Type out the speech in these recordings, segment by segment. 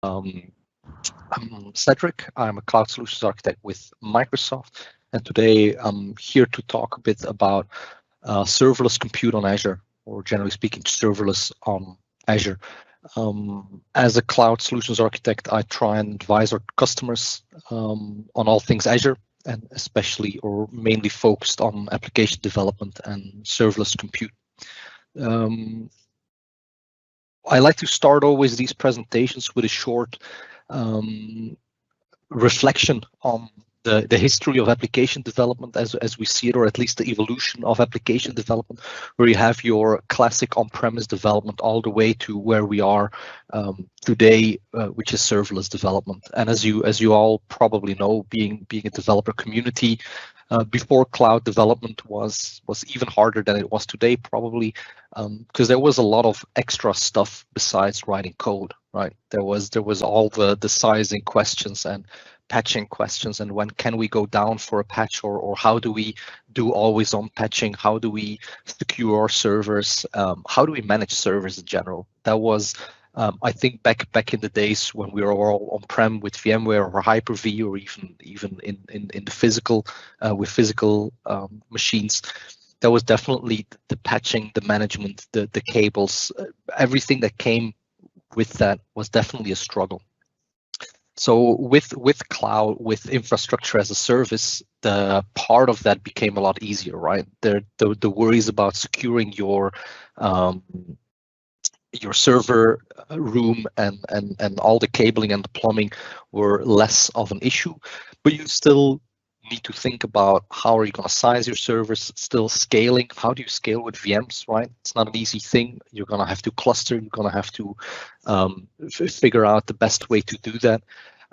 Um, I'm Cedric. I'm a cloud solutions architect with Microsoft, and today I'm here to talk a bit about serverless compute on Azure, or generally speaking, serverless on Azure. As a cloud solutions architect, I try and advise our customers on all things Azure, and especially or mainly focused on application development and serverless compute. Um, I like to start always these presentations with a short reflection on the history of application development as we see it, or at least the evolution of application development, where you have your classic on-premise development all the way to where we are today, which is serverless development. And as you all probably know, being a developer community, before cloud development was even harder than it was today, probably because there was a lot of extra stuff besides writing code, right? There was all the sizing questions and patching questions, and when can we go down for a patch, or how do we do always on patching? How do we secure our servers? How do we manage servers in general? That was I think back in the days when we were all on-prem with VMware or Hyper-V, or even in the physical with physical machines. That was definitely the patching, the management, the cables, everything that came with that was definitely a struggle. So with cloud, with infrastructure as a service, the part of that became a lot easier, right? The worries about securing your server room and all the cabling and the plumbing were less of an issue, but you still need to think about how are you going to size your servers, still scaling. How do you scale with VMs, right? It's not an easy thing. You're going to have to cluster. You're going to have to figure out the best way to do that.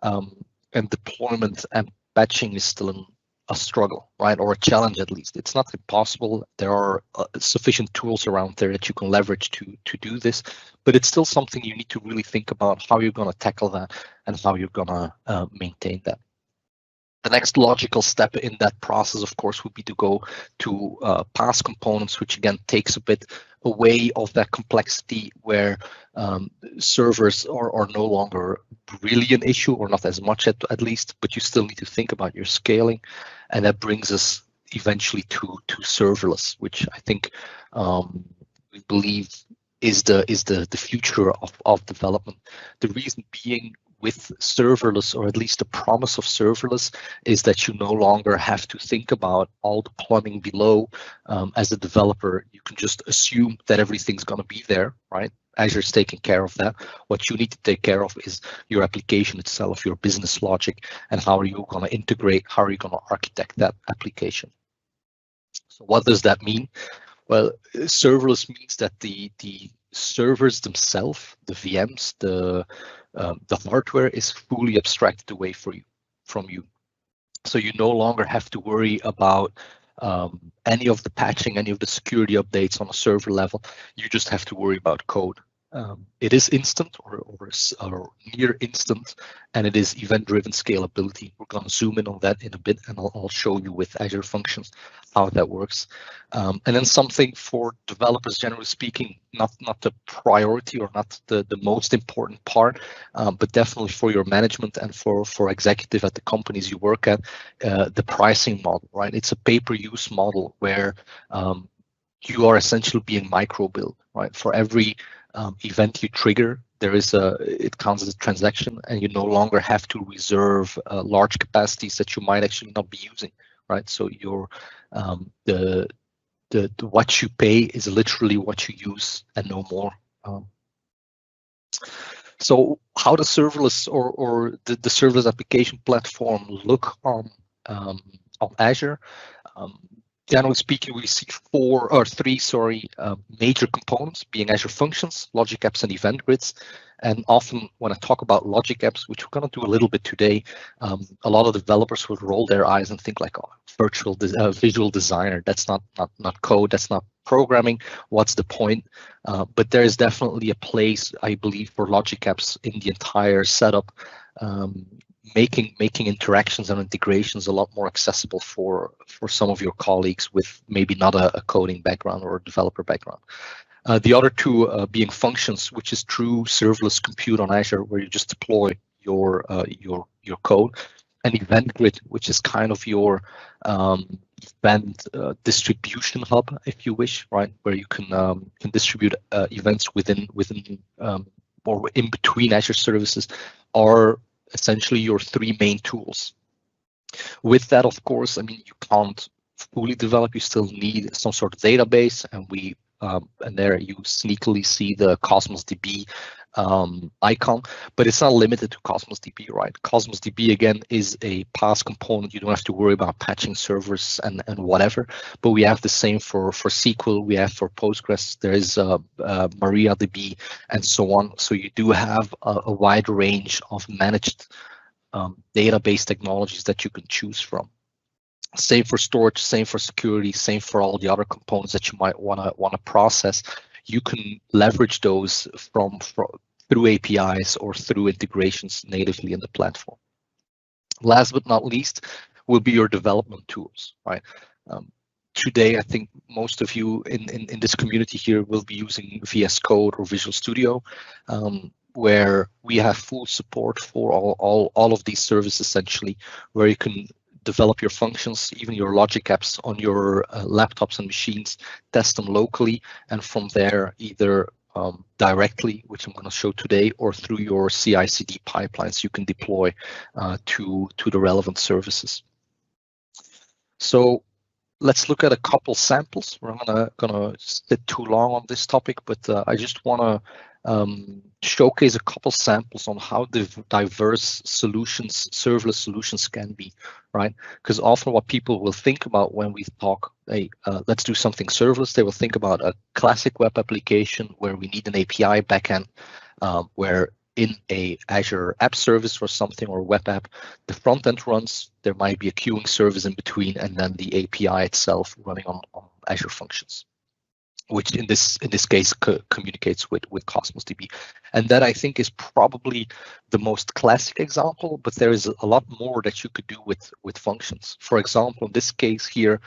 And deployment and batching is still a struggle, right? Or a challenge, at least. It's not impossible. There are sufficient tools around there that you can leverage to do this, but it's still something you need to really think about how you're going to tackle that and how you're going to maintain that. The next logical step in that process, of course, would be to go to PaaS components, which again takes a bit away of that complexity where servers are no longer really an issue, or not as much at least, but you still need to think about your scaling. And that brings us eventually to serverless, which I think we believe is the future of development. The reason being, with serverless, or at least the promise of serverless, is that you no longer have to think about all the plumbing below. As a developer, you can just assume that everything's going to be there, right? Azure's taking care of that. What you need to take care of is your application itself, your business logic, and how are you going to integrate, how are you going to architect that application. So what does that mean? Well, serverless means that the servers themselves, the VMs, the hardware is fully abstracted away from you. So you no longer have to worry about any of the patching, any of the security updates on a server level. You just have to worry about code. It is instant or near instant, and it is event-driven scalability. We're going to zoom in on that in a bit, and I'll show you with Azure Functions how that works. And then something for developers, generally speaking, not the priority or not the most important part, but definitely for your management and for executive at the companies you work at, the pricing model, right? It's a pay-per-use model where you are essentially being micro-billed, right? For every event you trigger, it counts as a transaction, and you no longer have to reserve large capacities that you might actually not be using, right? So your the what you pay is literally what you use and no more. So how does serverless or the serverless application platform look on Azure? Generally speaking, we see three major components, being Azure Functions, Logic Apps, and Event Grids. And often when I talk about Logic Apps, which we're going to do a little bit today, a lot of developers would roll their eyes and think like, oh, visual designer, that's not code, that's not programming, what's the point? But there is definitely a place, I believe, for Logic Apps in the entire setup, making interactions and integrations a lot more accessible for some of your colleagues with maybe not a coding background or a developer background. The other two being functions, which is true serverless compute on Azure, where you just deploy your code, and Event Grid, which is kind of your event distribution hub, if you wish, right, where you can distribute events within or in between Azure services, are essentially your three main tools. With that, of course, I mean, you can't fully develop. You still need some sort of database, and there you sneakily see the Cosmos DB icon, but it's not limited to Cosmos DB, right? Cosmos DB again is a PaaS component. You don't have to worry about patching servers and whatever. But we have the same for SQL. We have for Postgres. There is MariaDB and so on. So you do have a wide range of managed database technologies that you can choose from. Same for storage, same for security, same for all the other components that you might want to process. You can leverage those through APIs or through integrations natively in the platform. Last but not least will be your development tools, right? Today, I think most of you in this community here will be using VS Code or Visual Studio, where we have full support for all of these services, essentially, where you can develop your functions, even your logic apps on your laptops and machines, test them locally, and from there either directly, which I'm going to show today, or through your CI/CD pipelines, you can deploy to the relevant services. So let's look at a couple samples. We're not gonna sit too long on this topic, but I just want to showcase a couple samples on how diverse solutions, serverless solutions can be, right? Because often what people will think about when we talk, hey, let's do something serverless, they will think about a classic web application where we need an API backend, where in a Azure app service or something, or web app, the front end runs, there might be a queuing service in between, and then the API itself running on Azure Functions, which in this case communicates with Cosmos DB. And that, I think, is probably the most classic example, but there is a lot more that you could do with functions. For example, in this case here,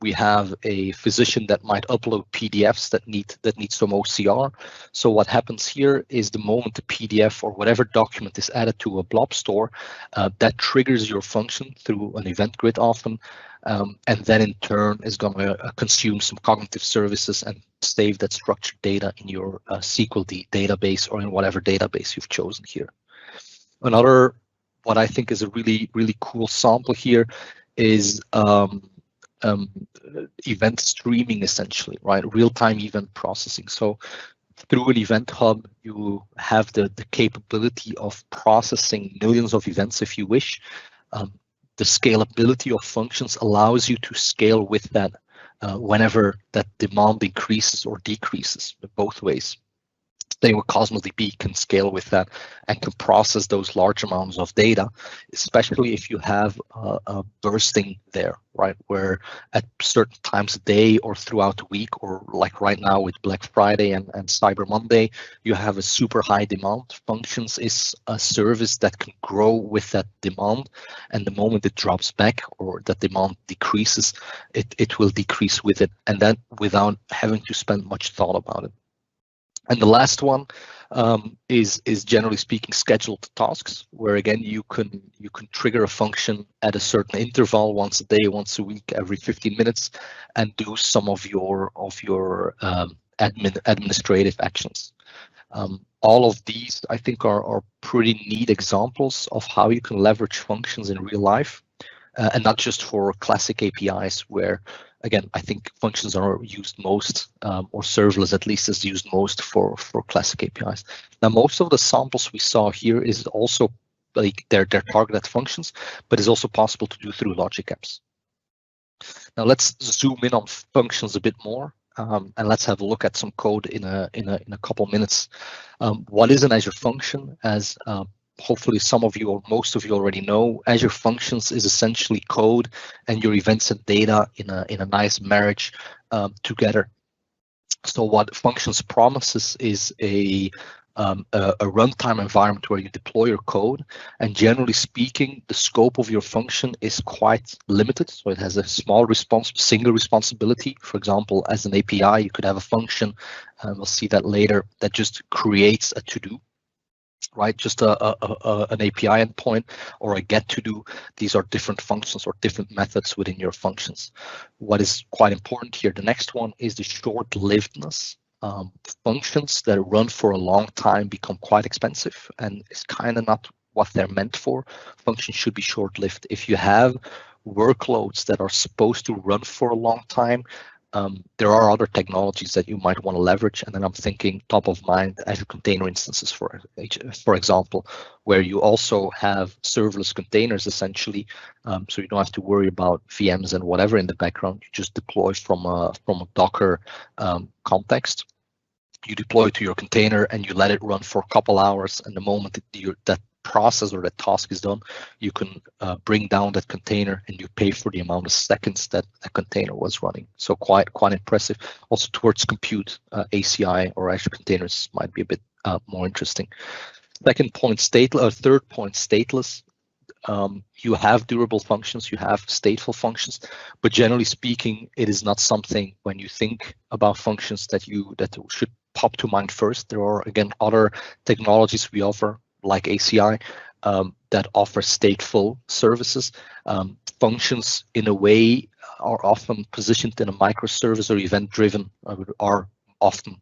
we have a physician that might upload PDFs that need some OCR. So what happens here is the moment the PDF or whatever document is added to a blob store, that triggers your function through an event grid often, and then in turn is going to consume some cognitive services and save that structured data in your SQL database or in whatever database you've chosen here. Another, what I think is a really cool sample here is event streaming, essentially, right? Real-time event processing. So through an event hub, you have the capability of processing millions of events if you wish. The scalability of functions allows you to scale with that whenever that demand increases or decreases, both ways. Same with Cosmos DB can scale with that and can process those large amounts of data, especially if you have a bursting there, right? Where at certain times a day or throughout the week, or like right now with Black Friday and Cyber Monday, you have a super high demand. Functions is a service that can grow with that demand, and the moment it drops back or that demand decreases, it will decrease with it, and then without having to spend much thought about it. And the last one is generally speaking scheduled tasks, where again you can trigger a function at a certain interval, once a day, once a week, every 15 minutes, and do some of your administrative actions. All of these, I think, are pretty neat examples of how you can leverage functions in real life, and not just for classic APIs, where again, I think functions are used most, or serverless at least is used most for classic APIs. Now, most of the samples we saw here is also like they're targeted functions, but it's also possible to do through logic apps. Now let's zoom in on functions a bit more, and let's have a look at some code in a couple minutes. What is an Azure function? As hopefully some of you or most of you already know, Azure Functions is essentially code and your events and data in a nice marriage together. So what Functions promises is a a runtime environment where you deploy your code. And generally speaking, the scope of your function is quite limited. So it has a small single responsibility. For example, as an API, you could have a function, and we'll see that later, that just creates a to-do, right? Just an API endpoint or a get to do. These are different functions or different methods within your functions. What is quite important here, the next one, is the short-livedness. Functions that run for a long time become quite expensive, and it's kind of not what they're meant for. Functions should be short-lived. If you have workloads that are supposed to run for a long time, there are other technologies that you might want to leverage, and then I'm thinking top of mind Azure container instances, for example, where you also have serverless containers essentially, so you don't have to worry about VMs and whatever in the background. You just deploy from a Docker context. You deploy to your container and you let it run for a couple hours, and the moment that process or that task is done, you can bring down that container and you pay for the amount of seconds that a container was running. So quite impressive. Also towards compute, ACI or Azure containers might be a bit more interesting. Third point, stateless. You have durable functions, you have stateful functions, but generally speaking, it is not something when you think about functions that should pop to mind first. There are, again, other technologies we offer, like ACI, that offer stateful services. Functions, in a way, are often positioned in a microservice or event-driven, are often,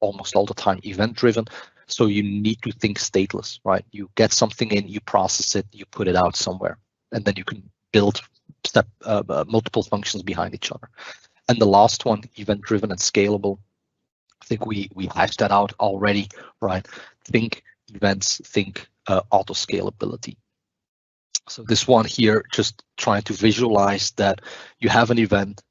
almost all the time, event-driven. So you need to think stateless, right? You get something in, you process it, you put it out somewhere, and then you can build multiple functions behind each other. And the last one, event-driven and scalable. I think we hashed that out already, right? Think events, think auto scalability. So this one here, just trying to visualize that you have an event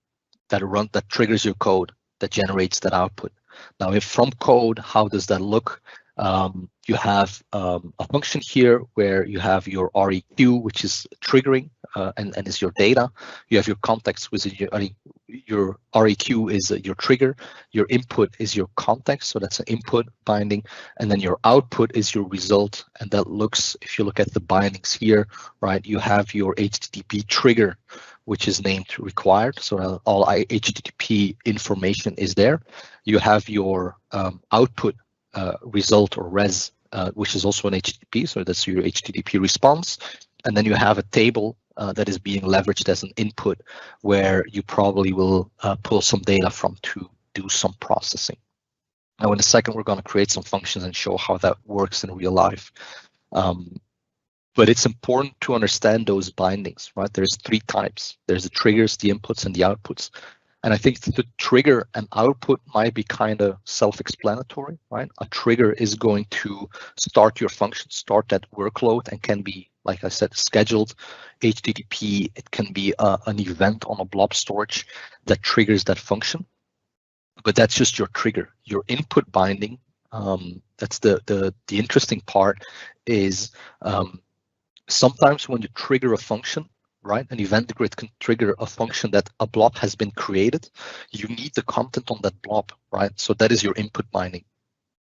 that triggers your code that generates that output. Now, if from code, how does that look? You have a function here where you have your REQ, which is triggering and is your data. You have your context, which is your REQ is your trigger. Your input is your context, so that's an input binding. And then your output is your result. And that looks, if you look at the bindings here, right, you have your HTTP trigger, which is named required. So all HTTP information is there. You have your output result or res, which is also an HTTP, so that's your HTTP response. And then you have a table that is being leveraged as an input where you probably will pull some data from to do some processing. Now, in a second, we're going to create some functions and show how that works in real life. But it's important to understand those bindings, right? There's three types. There's the triggers, the inputs, and the outputs. And I think the trigger and output might be kind of self-explanatory, right? A trigger is going to start your function, start that workload, and can be, like I said, scheduled. HTTP, it can be an event on a blob storage that triggers that function. But that's just your trigger. Your input binding, that's the interesting part, is sometimes when you trigger a function, right, an event grid can trigger a function that a blob has been created. You need the content on that blob, right? So that is your input binding.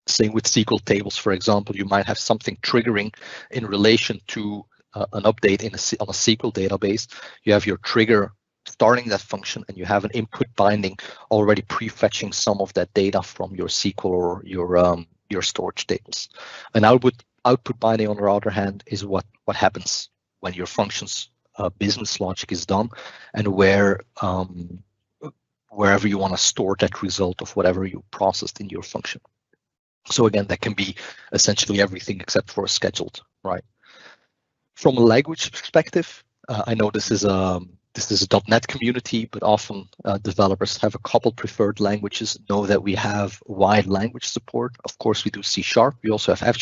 Same with SQL tables, for example. You might have something triggering in relation to an update on a SQL database. You have your trigger starting that function, and you have an input binding already prefetching some of that data from your SQL or your storage tables. An output binding, on the other hand, is what happens when your functions business logic is done, and wherever you want to store that result of whatever you processed in your function. So again, that can be essentially everything except for scheduled, right? From a language perspective, I know this is a .NET community, but often developers have a couple preferred languages. Know that we have wide language support. Of course, we do C#. We also have F#,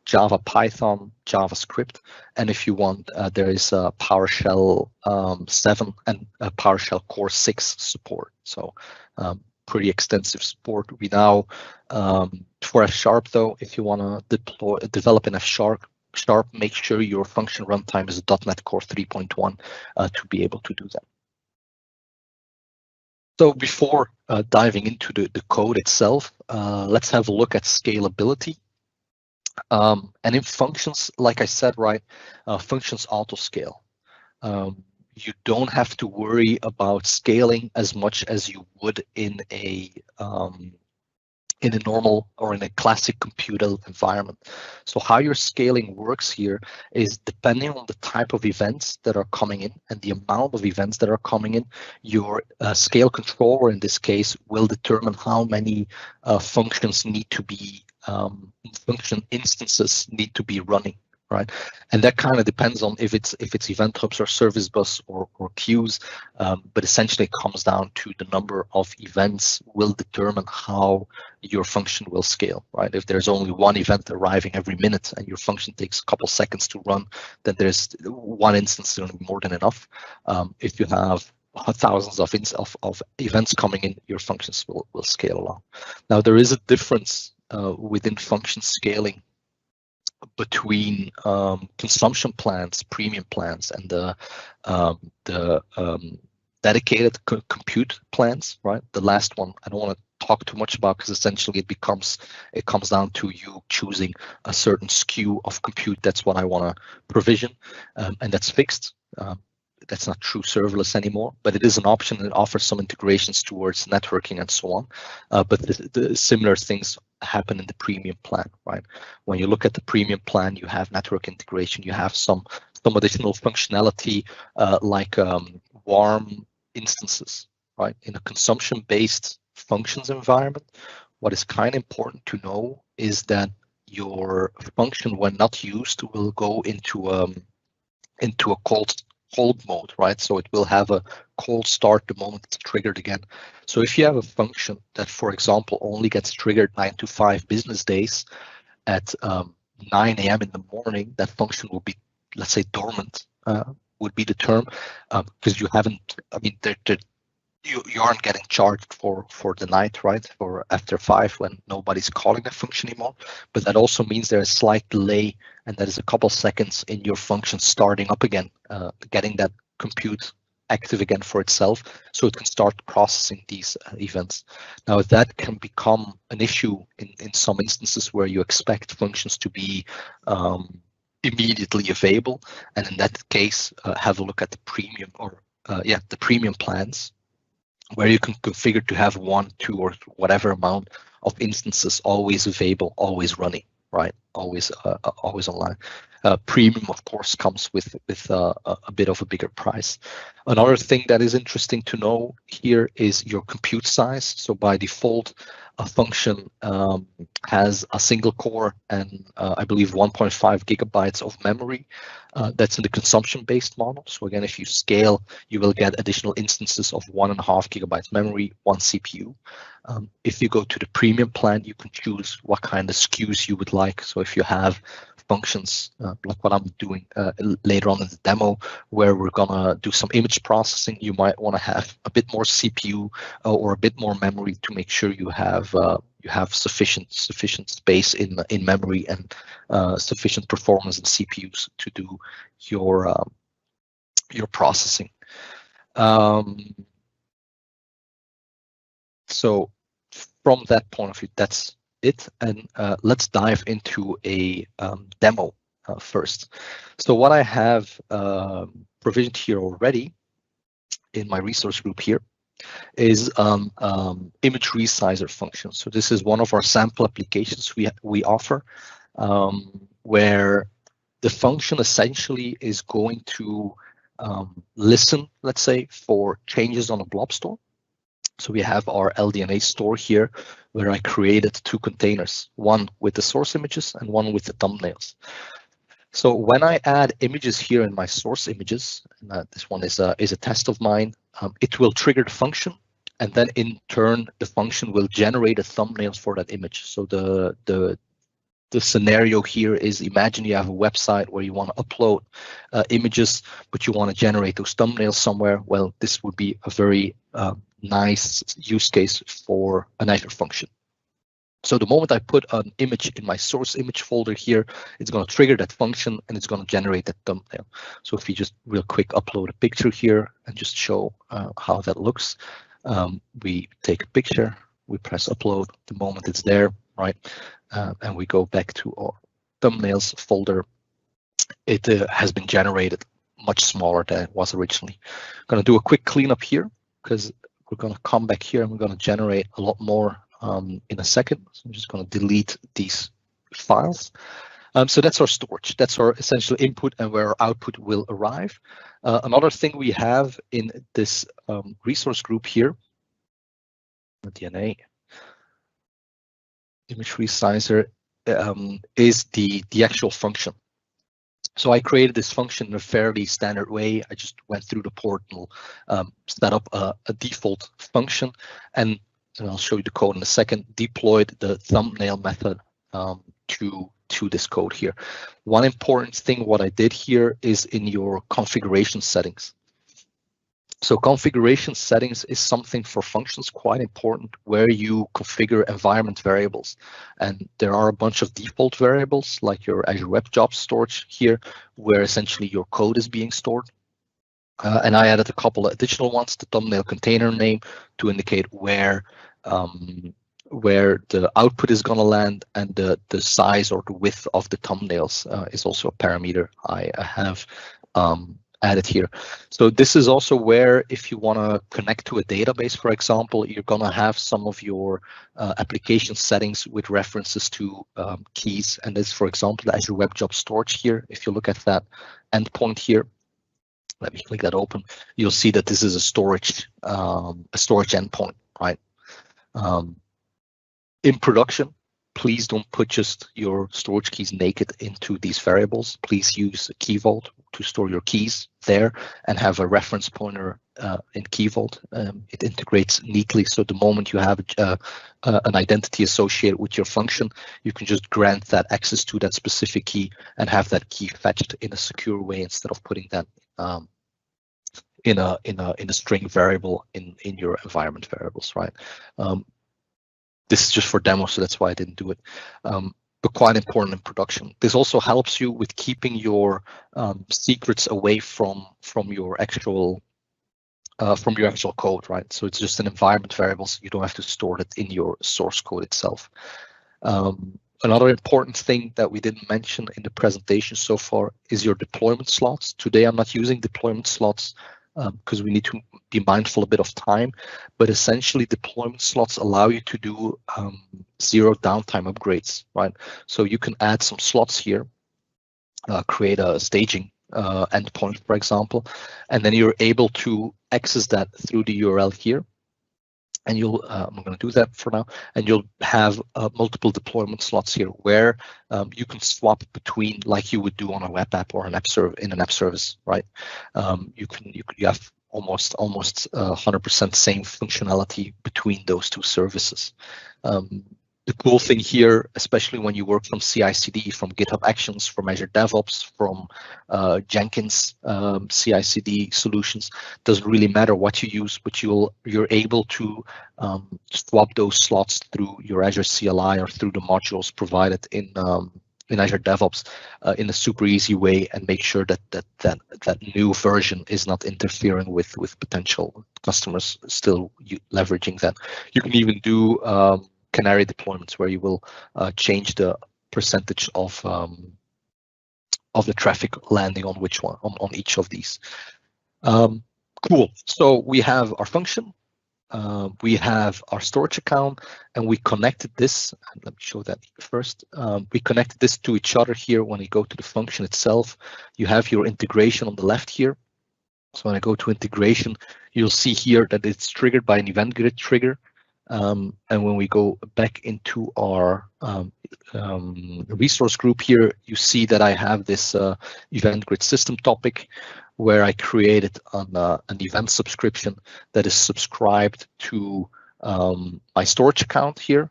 Java, Python, JavaScript, and if you want, there is PowerShell 7 and PowerShell Core 6 support. So pretty extensive support. We now, for F# though, if you want to develop in F#, make sure your function runtime is .NET Core 3.1 to be able to do that. So before diving into the code itself, let's have a look at scalability. And in functions, like I said, right, functions auto-scale. You don't have to worry about scaling as much as you would in a normal or in a classic computer environment. So how your scaling works here is depending on the type of events that are coming in and the amount of events that are coming in, your scale controller in this case will determine how many functions need to be, function instances need to be running. Right, and that kind of depends on if it's event hubs or service bus or queues, but essentially it comes down to the number of events will determine how your function will scale. Right, if there's only one event arriving every minute and your function takes a couple seconds to run, then there's one instance going to be more than enough. If you have thousands of events coming in, your functions will scale along. Now there is a difference within function scaling between consumption plans, premium plans, and the dedicated compute plans. Right, the last one I don't want to talk too much about because essentially it comes down to you choosing a certain SKU of compute. That's what I want to provision, and that's fixed. That's not true serverless anymore, but it is an option and it offers some integrations towards networking and so on. But the similar things happen in the premium plan, right? When you look at the premium plan, you have network integration, you have some additional functionality like warm instances, right? In a consumption-based functions environment, what is kind of important to know is that your function, when not used, will go into a cold mode, right? So it will have a cold start the moment it's triggered again. So if you have a function that, for example, only gets triggered 9 to 5 business days at 9 a.m. in the morning, that function will be, let's say, dormant, would be the term, because you haven't, I mean, you aren't getting charged for the night, right? For after 5 when nobody's calling that function anymore. But that also means there's a slight delay, and that is a couple seconds in your function starting up again, getting that compute active again for itself, so it can start processing these events. Now that can become an issue in some instances where you expect functions to be immediately available, and in that case, have a look at the premium or the premium plans, where you can configure to have 1, 2, or whatever amount of instances always available, always running, right? Always online. Premium, of course, comes with a bit of a bigger price. Another thing that is interesting to know here is your compute size. So by default, a function has a single core and I believe 1.5 gigabytes of memory. That's in the consumption-based model. So again, if you scale, you will get additional instances of 1.5 gigabytes memory, 1 CPU. If you go to the premium plan, you can choose what kind of SKUs you would like. So if you have functions like what I'm doing later on in the demo, where we're gonna do some image processing, you might want to have a bit more CPU or a bit more memory to make sure you have sufficient space in memory and sufficient performance in CPUs to do your processing. So from that point of view, that's it, and let's dive into a demo first. So what I have provisioned here already in my resource group here is image resizer function. So this is one of our sample applications we offer, where the function essentially is going to listen, let's say, for changes on a blob store. So we have our LDNA store here, where I created 2 containers, one with the source images and one with the thumbnails. So when I add images here in my source images, and this one is a test of mine, it will trigger the function, and then in turn the function will generate a thumbnail for that image. So the scenario here is, imagine you have a website where you want to upload images, but you want to generate those thumbnails somewhere. Well, this would be a very nice use case for an Azure function. So the moment I put an image in my source image folder here, it's going to trigger that function and it's going to generate that thumbnail. So if you just real quick upload a picture here and just show how that looks. We take a picture, we press upload the moment it's there, right? And we go back to our thumbnails folder. It has been generated much smaller than it was originally. I'm going to do a quick cleanup here because we're going to come back here and we're going to generate a lot more in a second. So I'm just going to delete these files. So that's our storage. That's our essential input and where our output will arrive. Another thing we have in this resource group here, DNA image resizer, is the actual function. So I created this function in a fairly standard way. I just went through the portal, set up a default function, and I'll show you the code in a second, deployed the thumbnail method to this code here. One important thing what I did here is in your configuration settings. So configuration settings is something for functions quite important where you configure environment variables. And there are a bunch of default variables like your Azure Web Jobs storage here, where essentially your code is being stored. And I added a couple of additional ones, the thumbnail container name to indicate where the output is going to land, and the size or the width of the thumbnails is also a parameter I have added here. So this is also where if you want to connect to a database, for example, you're going to have some of your application settings with references to keys. And this, for example, the Azure Web Job Storage here. If you look at that endpoint here, let me click that open. You'll see that this is a storage endpoint, right? In production, please don't put just your storage keys naked into these variables. Please use a key vault to store your keys there and have a reference pointer in key vault. It integrates neatly, so the moment you have an identity associated with your function, you can just grant that access to that specific key and have that key fetched in a secure way instead of putting that in a string variable in your environment variables, right? This is just for demo, so that's why I didn't do it. But quite important in production. This also helps you with keeping your secrets away from your actual code, right? So it's just an environment variable, so you don't have to store it in your source code itself. Another important thing that we didn't mention in the presentation so far is your deployment slots. Today I'm not using deployment slots because we need to be mindful a bit of time, but essentially deployment slots allow you to do zero downtime upgrades, right? So you can add some slots here, create a staging endpoint, for example, and then you're able to access that through the URL here. And you'll, I'm going to do that for now, and you'll have multiple deployment slots here where you can swap between, like you would do on a web app or an app in an app service, right? You have almost 100% same functionality between those two services. The cool thing here, especially when you work from CI/CD, from GitHub Actions, from Azure DevOps, from Jenkins CI/CD solutions, doesn't really matter what you use, but you're able to swap those slots through your Azure CLI or through the modules provided in Azure DevOps in a super easy way, and make sure that new version is not interfering with potential customers still leveraging that. You can even do canary deployments where you will change the percentage of the traffic landing on which one on each of these. Cool. So we have our function, we have our storage account, and we connected this. Let me show that first. We connected this to each other here. When you go to the function itself, you have your integration on the left here. So when I go to integration, you'll see here that it's triggered by an event grid trigger. And when we go back into our resource group here, you see that I have this event grid system topic where I created an event subscription that is subscribed to my storage account here.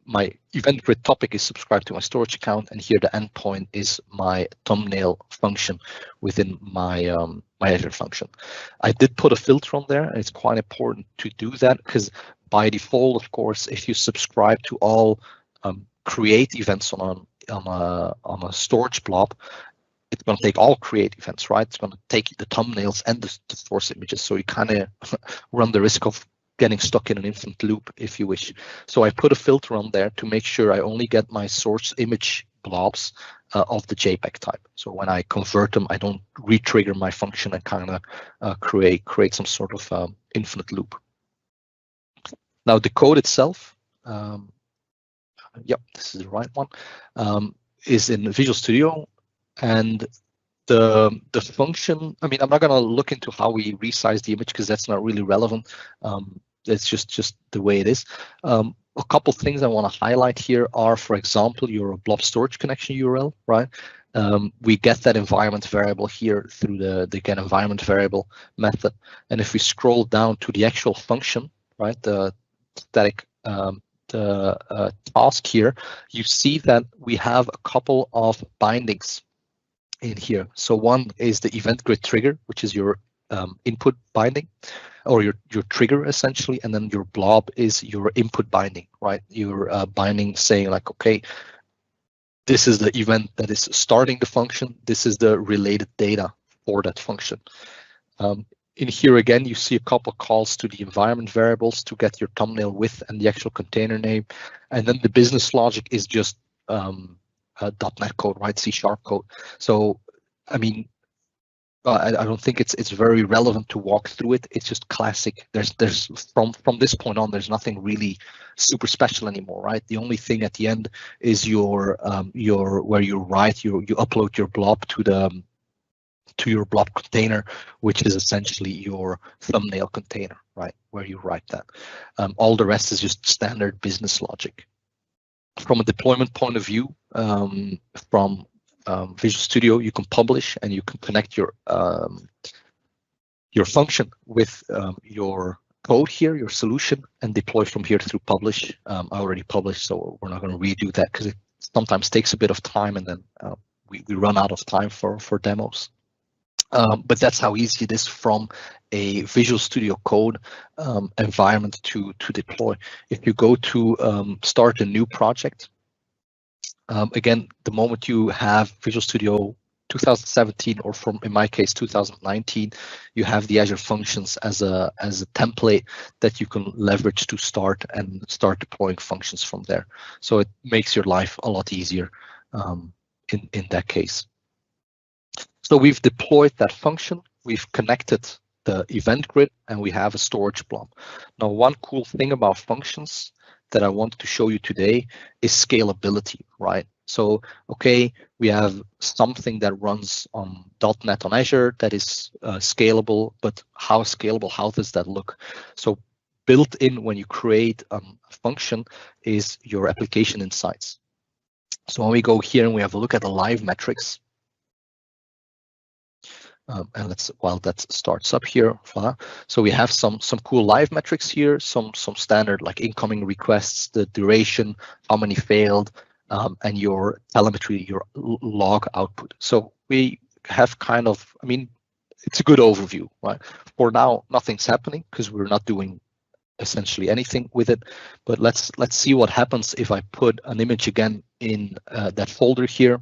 My event grid topic is subscribed to my storage account, and here the endpoint is my thumbnail function within my my Azure function. I did put a filter on there, and it's quite important to do that because by default, of course, if you subscribe to all create events on a storage blob, it's going to take all create events, right? It's going to take the thumbnails and the source images. So you kind of run the risk of getting stuck in an infinite loop if you wish. So I put a filter on there to make sure I only get my source image blobs of the JPEG type. So when I convert them, I don't re-trigger my function and kind of create some sort of infinite loop. Now the code itself, yep, this is the right one, is in Visual Studio, and the function, I mean, I'm not going to look into how we resize the image because that's not really relevant. It's just the way it is. A couple things I want to highlight here are, for example, your blob storage connection URL, right? We get that environment variable here through the get environment variable method. And if we scroll down to the actual function, right, the static task here, you see that we have a couple of bindings in here. So one is the event grid trigger, which is your input binding, or your trigger essentially, and then your blob is your input binding, right? Your binding saying like, okay, this is the event that is starting the function. This is the related data for that function. In here again, you see a couple calls to the environment variables to get your thumbnail width and the actual container name, and then the business logic is just .NET code, right? C# code. So, I mean, I don't think it's very relevant to walk through it. It's just classic. There's from this point on, there's nothing really super special anymore, right? The only thing at the end is your where you write you upload your blob to your blob container, which is essentially your thumbnail container, right? Where you write that. All the rest is just standard business logic. From a deployment point of view, from Visual Studio, you can publish and you can connect your function with your code here, your solution, and deploy from here through publish. I already published, so we're not going to redo that because it sometimes takes a bit of time, and then we run out of time for demos. But that's how easy it is from a Visual Studio Code environment to deploy. If you go to start a new project, again, the moment you have Visual Studio 2017, or from, in my case, 2019, you have the Azure Functions as a template that you can leverage to start deploying functions from there. So it makes your life a lot easier in that case. So we've deployed that function, we've connected the event grid, and we have a storage blob. Now, one cool thing about functions that I want to show you today is scalability, right? So, okay, we have something that runs on .NET on Azure that is scalable, but how scalable, how does that look? So built in when you create a function is your application insights. So when we go here and we have a look at the live metrics, and let's, while that starts up here, voilà. So we have some cool live metrics here, some standard like incoming requests, the duration, how many failed, and your telemetry, your log output. So we have kind of, I mean, it's a good overview, right? For now, nothing's happening because we're not doing essentially anything with it. But let's see what happens if I put an image again in that folder here.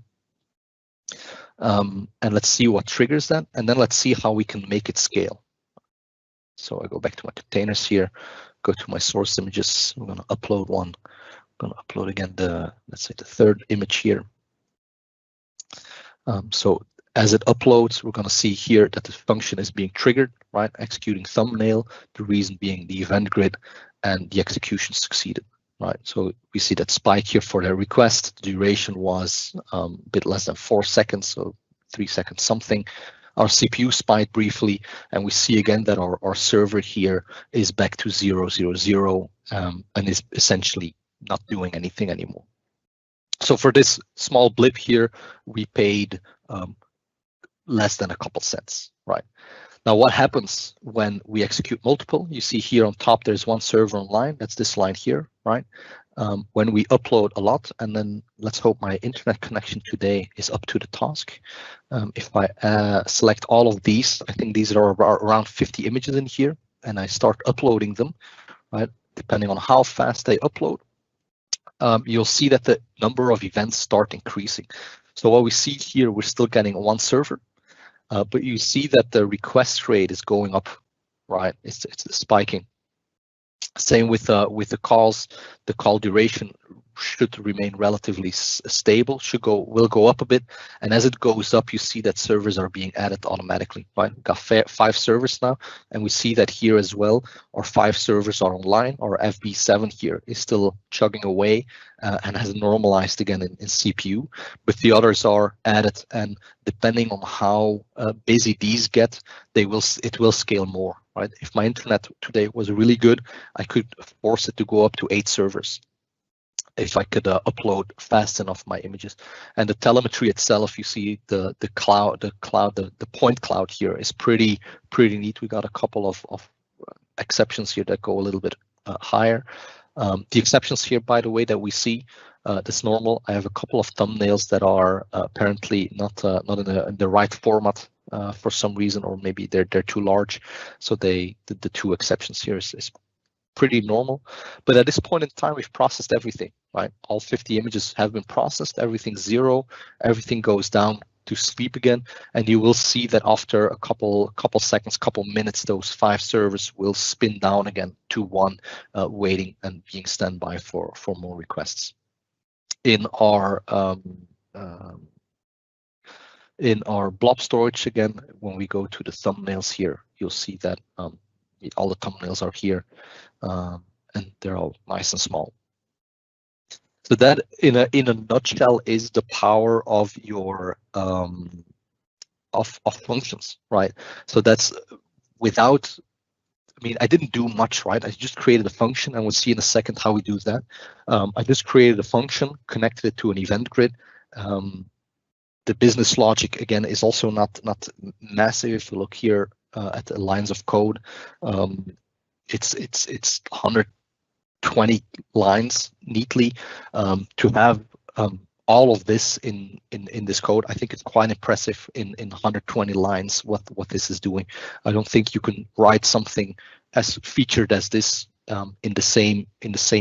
And let's see what triggers that, and then let's see how we can make it scale. So I go back to my containers here, go to my source images. I'm going to upload one. I'm going to upload again let's say the third image here. So as it uploads, we're going to see here that the function is being triggered, right? Executing thumbnail, the reason being the event grid, and the execution succeeded. Right, so we see that spike here for the request. The duration was a bit less than 4 seconds, so 3 seconds something. Our CPU spiked briefly, and we see again that our server here is back to 000 and is essentially not doing anything anymore. So for this small blip here, we paid less than a couple cents, right? Now, what happens when we execute multiple? You see here on top, there's one server online. That's this line here, right? When we upload a lot, and then let's hope my internet connection today is up to the task. If I select all of these, I think these are around 50 images in here, and I start uploading them, right? Depending on how fast they upload, you'll see that the number of events start increasing. So what we see here, we're still getting one server, but you see that the request rate is going up, right? It's spiking. Same with the calls. The call duration should remain relatively stable. Will go up a bit, and as it goes up, you see that servers are being added automatically. Right, we've got 5 servers now, and we see that here as well. Our 5 servers are online. Our FB7 here is still chugging away and has normalized again in CPU, but the others are added, and depending on how busy these get, it will scale more. Right, if my internet today was really good, I could force it to go up to 8 servers if I could upload fast enough my images. And the telemetry itself, you see the point cloud here is pretty neat. We got a couple of exceptions here that go a little bit higher. The exceptions here, by the way, that we see, that's normal. I have a couple of thumbnails that are apparently not in the right format for some reason, or maybe they're too large. So the 2 exceptions here is pretty normal. But at this point in time, we've processed everything, right? All 50 images have been processed, everything's 0, everything goes down to sleep again, and you will see that after a couple seconds, couple minutes, those 5 servers will spin down again to 1, waiting and being standby for more requests. In our blob storage again, when we go to the thumbnails here, you'll see that all the thumbnails are here, and they're all nice and small. So that, in a nutshell, is the power of your of functions, right? So that's without. I mean, I didn't do much, right? I just created a function, and we'll see in a second how we do that. I just created a function, connected it to an event grid. The business logic again is also not massive. If you look here at the lines of code, it's 120 lines neatly. To have all of this in this code, I think it's quite impressive in 120 lines what this is doing. I don't think you can write something as featured as this in the same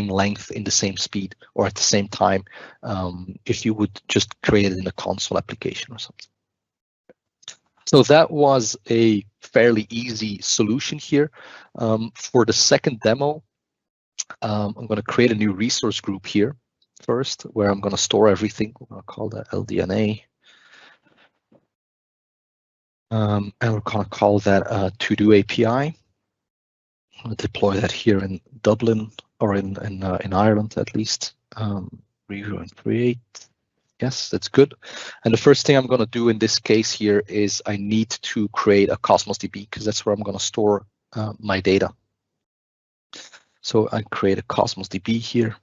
length, in the same speed, or at the same time if you would just create it in a console application or something. So that was a fairly easy solution here. For the second demo, I'm going to create a new resource group here first, where I'm going to store everything. We're going to call that LDNA. And we're going to call that to-do API. I'll deploy that here in Dublin, or in Ireland at least. Review and create. Yes, that's good. And the first thing I'm going to do in this case here is I need to create a Cosmos DB, because that's where I'm going to store my data. So I create a Cosmos DB here.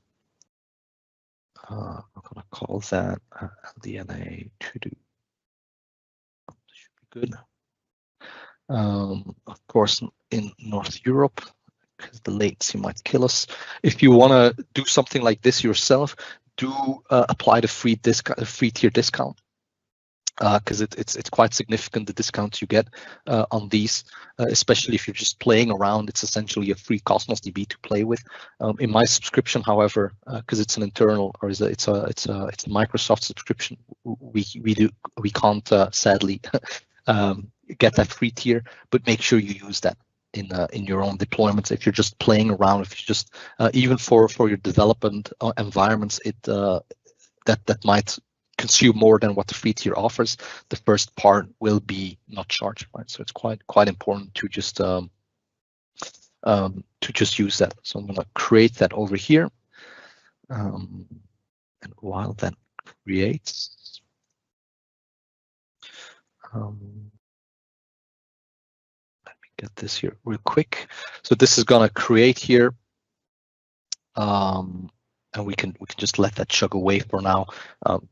I'm going to call that LDNA to do. Should be good. Of course, in North Europe, because the latency might kill us. If you want to do something like this yourself, do apply the free tier discount, because it's quite significant, the discounts you get on these, especially if you're just playing around. It's essentially a free Cosmos DB to play with. In my subscription, however, because it's an internal, or it's a Microsoft subscription, we can't sadly get that free tier, but make sure you use that in your own deployments. If you're just playing around, if you just even for your development environments, that might consume more than what the free tier offers. The first part will be not charged, right? So it's quite important to just use that. So I'm going to create that over here, and while that creates, let me get this here real quick. So this is going to create here. And we can just let that chug away for now.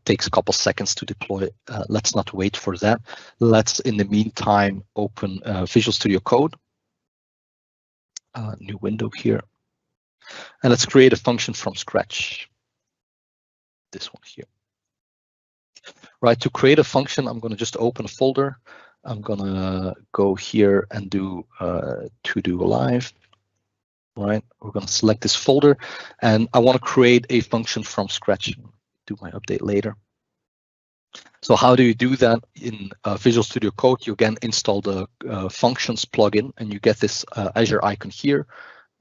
Takes a couple seconds to deploy. Let's not wait for that. Let's, in the meantime, open Visual Studio Code. New window here. And let's create a function from scratch. This one here. Right, to create a function, I'm going to just open a folder. I'm going to go here and do to-do live. Right, we're going to select this folder, and I want to create a function from scratch. Do my update later. So how do you do that in Visual Studio Code? You again install the Functions plugin, and you get this Azure icon here.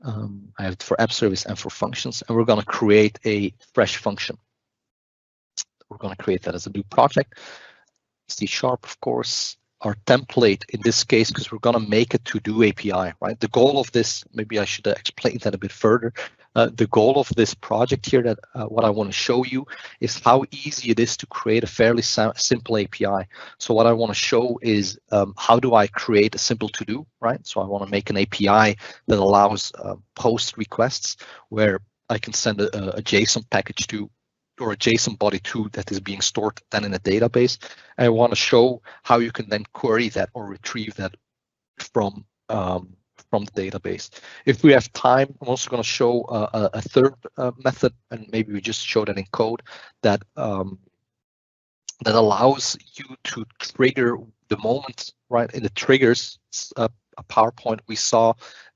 I have it for App Service and for Functions, and we're going to create a fresh function. We're going to create that as a new project. C#, of course. Our template in this case, because we're going to make a to-do API, right? The goal of this, maybe I should explain that a bit further. The goal of this project here, that what I want to show you is how easy it is to create a fairly simple API. So what I want to show is how do I create a simple to-do, right? So I want to make an API that allows post requests where I can send a JSON package to, or a JSON body to, that is being stored then in a database. I want to show how you can then query that or retrieve that from the database. If we have time, I'm also going to show a third method, and maybe we just show that in code, that that allows you to trigger the moment, right? In the triggers, a PowerPoint, we saw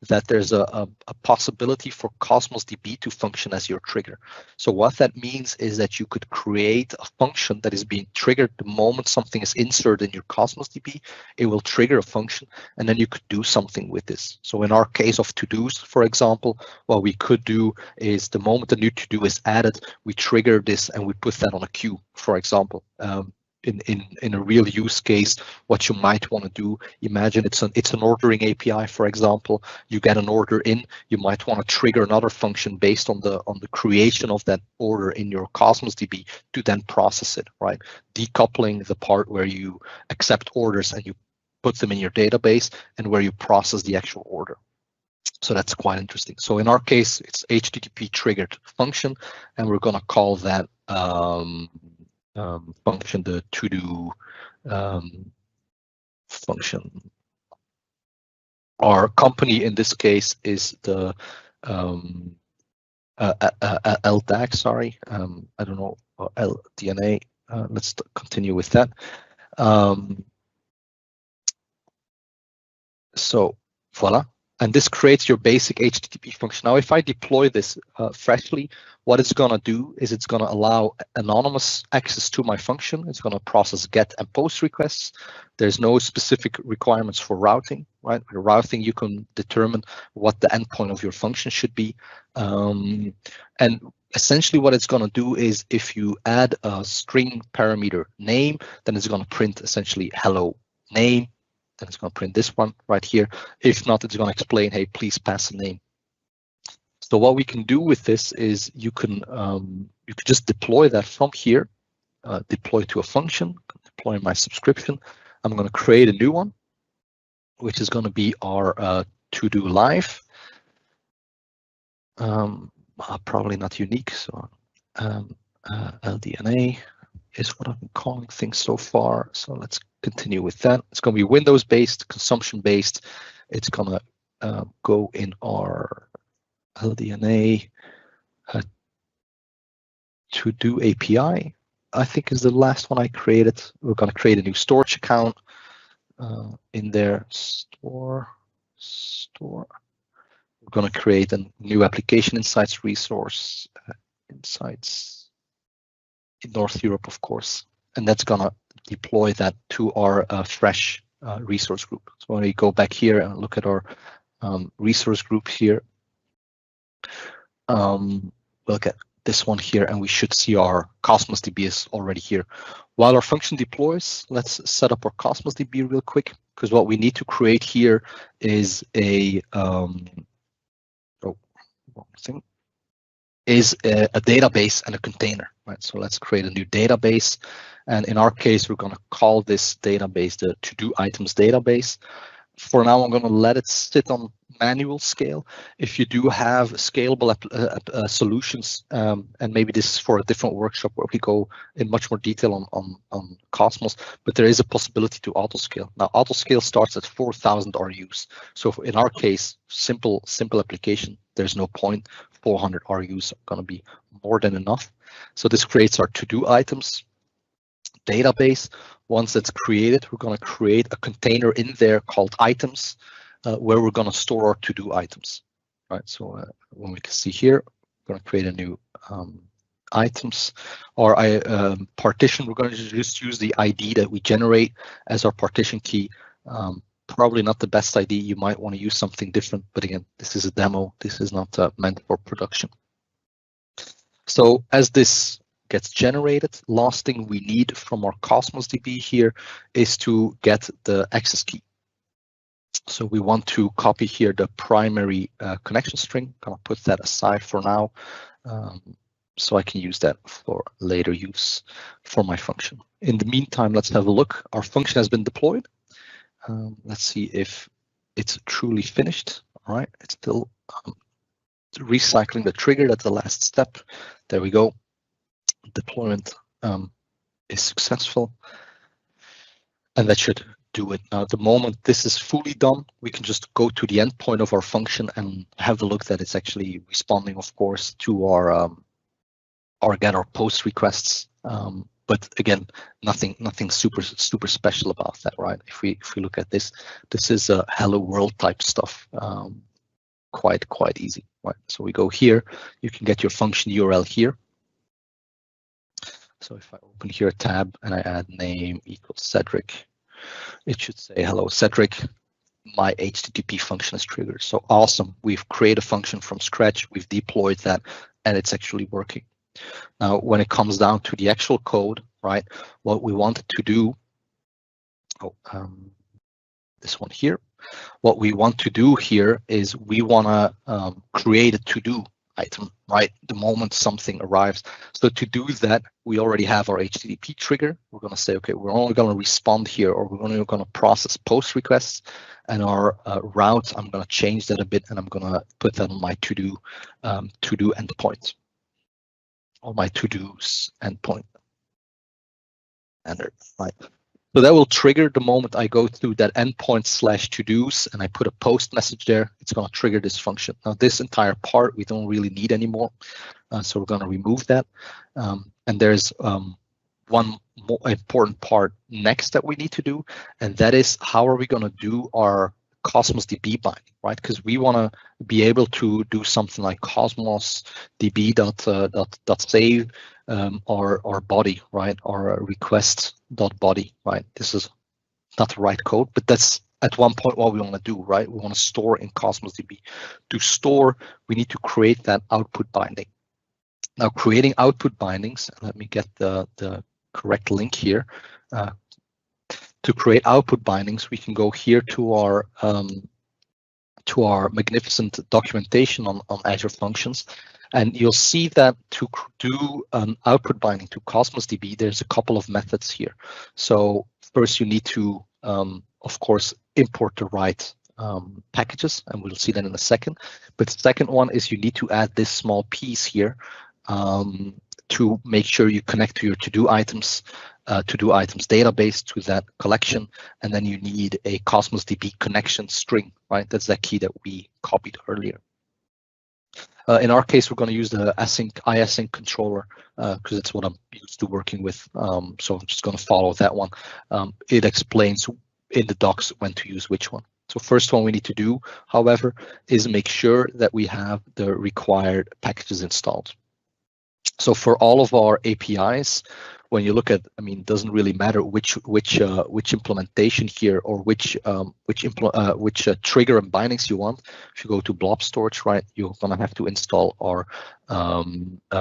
that there's a possibility for Cosmos DB to function as your trigger. So what that means is that you could create a function that is being triggered the moment something is inserted in your Cosmos DB. It will trigger a function, and then you could do something with this. So in our case of to-dos, for example, what we could do is the moment a new to-do is added, we trigger this and we put that on a queue, for example. In a real use case, what you might want to do, imagine it's an ordering API, for example. You get an order in, you might want to trigger another function based on the creation of that order in your Cosmos DB to then process it, right? Decoupling the part where you accept orders and you put them in your database, and where you process the actual order. So that's quite interesting. So in our case, it's HTTP triggered function, and we're going to call that function the to-do function. Our company in this case is the LDAC, sorry, I don't know, LDNA. Let's continue with that. So voila. And this creates your basic HTTP function. Now, if I deploy this freshly, what it's going to do is it's going to allow anonymous access to my function. It's going to process GET and POST requests. There's no specific requirements for routing, right? For routing, you can determine what the endpoint of your function should be. And essentially what it's going to do is if you add a string parameter name, then it's going to print essentially hello name. Then it's going to print this one right here. If not, it's going to explain, hey, please pass a name. So what we can do with this is you can just deploy that from here, deploy to a function, deploy my subscription. I'm going to create a new one, which is going to be our to-do live. Probably not unique, so LDNA is what I've been calling things so far. So let's continue with that. It's going to be Windows-based, consumption-based. It's going to go in our LDNA to-do API, I think is the last one I created. We're going to create a new storage account in there. Store. We're going to create a new application insights resource, insights in North Europe, of course, and that's going to deploy that to our fresh resource group. So when we go back here and look at our resource group here, look at this one here, and we should see our Cosmos DB is already here. While our function deploys, let's set up our Cosmos DB real quick, because what we need to create here is a a database and a container, right? So let's create a new database. And in our case, we're going to call this database the to-do items database. For now, I'm going to let it sit on manual scale. If you do have scalable solutions, and maybe this is for a different workshop where we go in much more detail on Cosmos, but there is a possibility to auto scale. Now, auto scale starts at 4,000 RUs. So in our case, simple application, there's no point. 400 RUs are going to be more than enough. So this creates our to-do items database. Once that's created, we're going to create a container in there called items, where we're going to store our to-do items. Right. So when we can see here, we're going to create a new items or partition. We're going to just use the ID that we generate as our partition key. Probably not the best ID. You might want to use something different, but again, this is a demo. This is not meant for production. So as this gets generated, last thing we need from our Cosmos DB here is to get the access key. So we want to copy here the primary connection string. I'm gonna put that aside for now, so I can use that for later use for my function. In the meantime, let's have a look. Our function has been deployed. Let's see if it's truly finished. All right, it's still recycling the trigger. That's the last step. There we go. Deployment is successful, and that should do it. Now, at the moment this is fully done, we can just go to the endpoint of our function and have a look that it's actually responding, of course, to our get or post requests. But again, nothing super special about that, right? If we look at this, this is a hello world type stuff. Quite easy, right? So we go here. You can get your function URL here. So if I open here a tab and I add name equals Cedric, it should say hello Cedric. My HTTP function is triggered. So awesome. We've created a function from scratch. We've deployed that, and it's actually working. Now, when it comes down to the actual code, right, what we wanted to do, this one here, what we want to do here is we want to create a to-do item, right, the moment something arrives. So to do that, we already have our HTTP trigger. We're going to say, okay, we're only going to respond here, or we're only going to process post requests, and our route, I'm going to change that a bit, and I'm going to put that on my to-do endpoint, or my to-dos endpoint. And right. So that will trigger the moment I go through that endpoint / to-dos and I put a post message there. It's going to trigger this function. Now, this entire part we don't really need anymore, so we're going to remove that. And there's one more important part next that we need to do, and that is how are we going to do our Cosmos DB binding, right? Because we want to be able to do something like Cosmos DB dot save or body, right? Or request dot body, right? This is not the right code, but that's at one point what we want to do, right? We want to store in Cosmos DB. To store, we need to create that output binding. Now, creating output bindings, let me get the correct link here. To create output bindings, we can go here to our magnificent documentation on Azure Functions, and you'll see that to do an output binding to Cosmos DB, there's a couple of methods here. So first, you need to, of course, import the right packages, and we'll see that in a second. But the second one is you need to add this small piece here to make sure you connect to your to-do items database to that collection, and then you need a Cosmos DB connection string, right? That's that key that we copied earlier. In our case, we're going to use the iAsync controller because it's what I'm used to working with. So I'm just going to follow that one. It explains in the docs when to use which one. So first one we need to do, however, is make sure that we have the required packages installed. So for all of our APIs, when you look at, I mean, it doesn't really matter which implementation here or which trigger and bindings you want. If you go to blob storage, right, you're gonna have to install our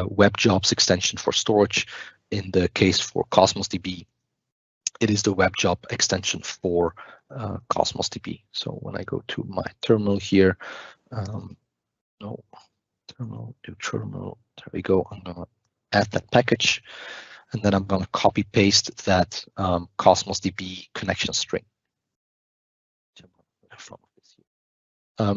web jobs extension for storage. In the case for Cosmos DB, it is the web job extension for Cosmos DB. So when I go to my terminal here, no, terminal, new terminal, there we go. I'm gonna add that package, and then I'm going to copy paste that Cosmos DB connection string.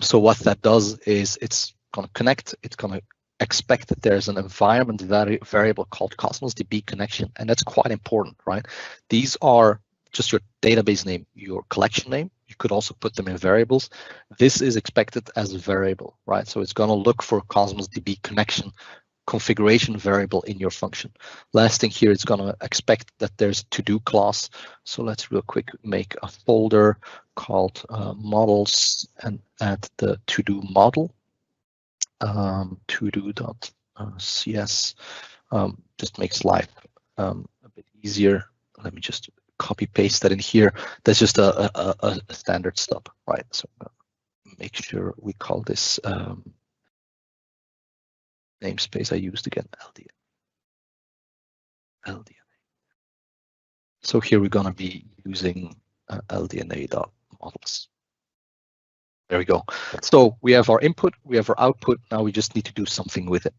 So what that does is it's going to connect. It's going to expect that there's an environment variable called Cosmos DB connection, and that's quite important, right? These are just your database name, your collection name. You could also put them in variables. This is expected as a variable, right? So it's going to look for Cosmos DB connection configuration variable in your function. Last thing here, it's going to expect that there's a to-do class. So let's real quick make a folder called models and add the to-do model, to-do.cs. just makes life a bit easier. Let me just copy paste that in here. That's just a standard stub, right? So make sure we call this namespace I used again, LDNA. So here we're going to be using LDNA.models. There we go. So we have our input, we have our output. Now we just need to do something with it.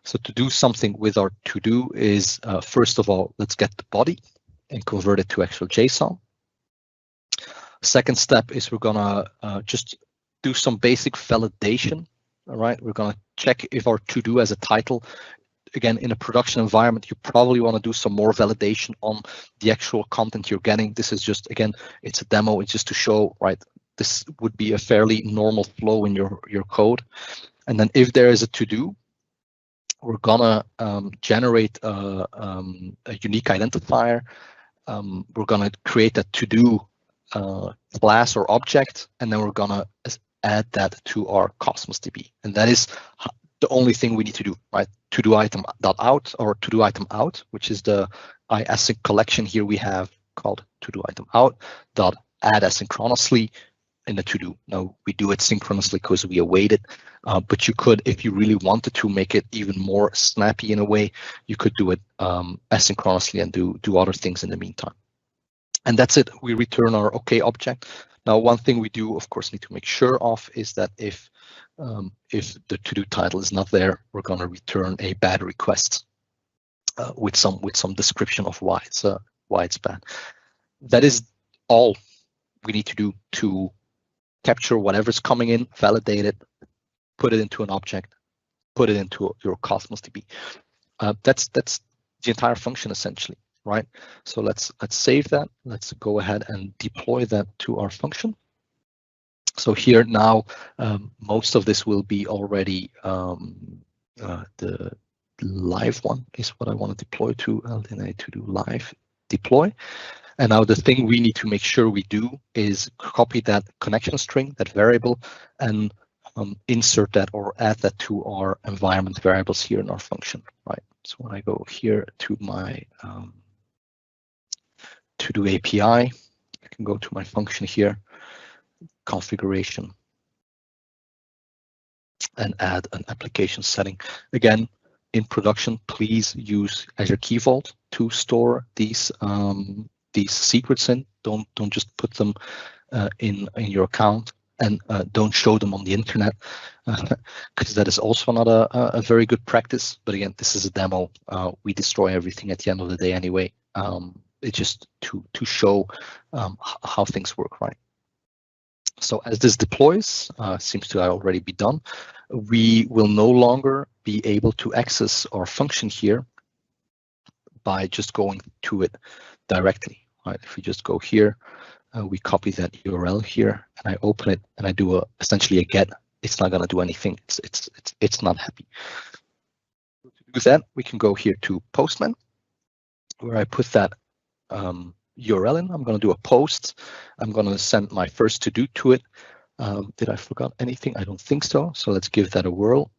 So to do something with our to-do is, first of all, let's get the body and convert it to actual JSON. Second step is we're going to just do some basic validation. All right, we're going to check if our to-do has a title. Again, in a production environment, you probably want to do some more validation on the actual content you're getting. This is just, again, it's a demo. It's just to show, right, this would be a fairly normal flow in your code. And then if there is a to-do, we're gonna generate a unique identifier. We're gonna create a to-do class or object, and then we're gonna add that to our Cosmos DB. And that is the only thing we need to do, right? To-do item .out or to-do item out, which is the iAsync collection here we have called to-do item out .add asynchronously in the to-do. Now we do it synchronously because we await it, but you could, if you really wanted to make it even more snappy in a way, you could do it asynchronously and do other things in the meantime. And that's it. We return our OK object. Now, one thing we do, of course, need to make sure of is that if the to-do title is not there, we're going to return a bad request with some description of why it's bad. That is all we need to do to capture whatever's coming in, validate it, put it into an object, put it into your Cosmos DB. That's the entire function essentially, right? So let's save that. Let's go ahead and deploy that to our function. So here now, most of this will be already the live one is what I want to deploy to LDNA to do live deploy. And now the thing we need to make sure we do is copy that connection string, that variable, and insert that or add that to our environment variables here in our function, right? So when I go here to my to-do API, I can go to my function here, configuration, and add an application setting. Again, in production, please use Azure Key Vault to store these secrets in. Don't just put them in your account, and don't show them on the internet, because that is also not a very good practice. But again, this is a demo. We destroy everything at the end of the day anyway. It's just to show how things work, right? So as this deploys, seems to already be done, we will no longer be able to access our function here by just going to it directly. Right? If we just go here, we copy that URL here, and I open it, and I do essentially a get. It's not going to do anything. It's not happy. To do that, we can go here to Postman, where I put that URL in. I'm going to do a post. I'm going to send my first to-do to it. Did I forget anything? I don't think so. So let's give that a whirl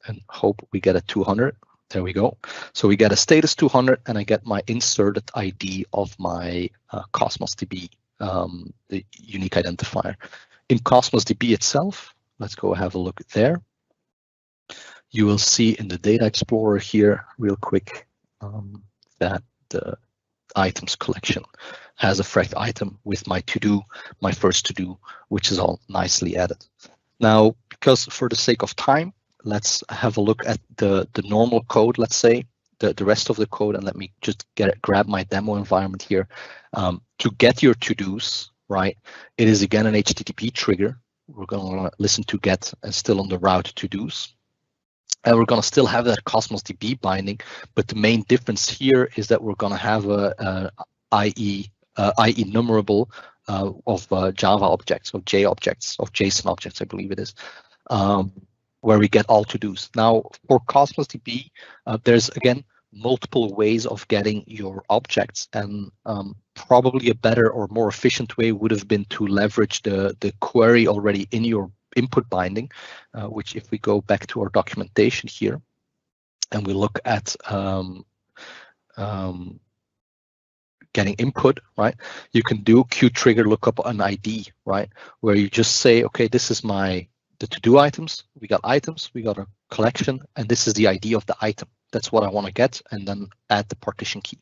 and hope we get a 200. There we go. So we get a status 200, and I get my inserted ID of my Cosmos DB, the unique identifier. In Cosmos DB itself, let's go have a look there. You will see in the Data Explorer here, real quick, that the items collection has a fresh item with my to-do, my first to-do, which is all nicely added. Now, because for the sake of time, let's have a look at the normal code, let's say, the rest of the code, and let me just grab my demo environment here. To get your to-dos, right, it is again an HTTP trigger. We're going to listen to get and still on the route to-dos. And we're going to still have that Cosmos DB binding, but the main difference here is that we're going to have a IE enumerable of Java objects, of J objects, of JSON objects, I believe it is, where we get all to-dos. Now, for Cosmos DB, there's again multiple ways of getting your objects, and probably a better or more efficient way would have been to leverage the query already in your input binding, which if we go back to our documentation here, and we look at getting input, right? You can do Q-trigger lookup on ID, right? Where you just say, okay, this is the to-do items. We got items, we got a collection, and this is the ID of the item. That's what I want to get, and then add the partition key.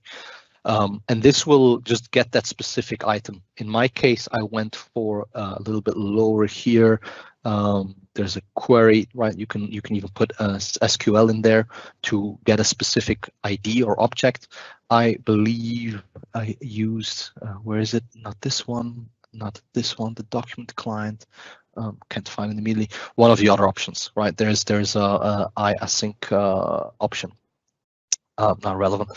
And this will just get that specific item. In my case, I went for a little bit lower here. There's a query, right? You can even put SQL in there to get a specific ID or object. I believe I used, where is it? Not this one, not this one, the document client. Can't find it immediately. One of the other options, right? There's a async option. Not relevant.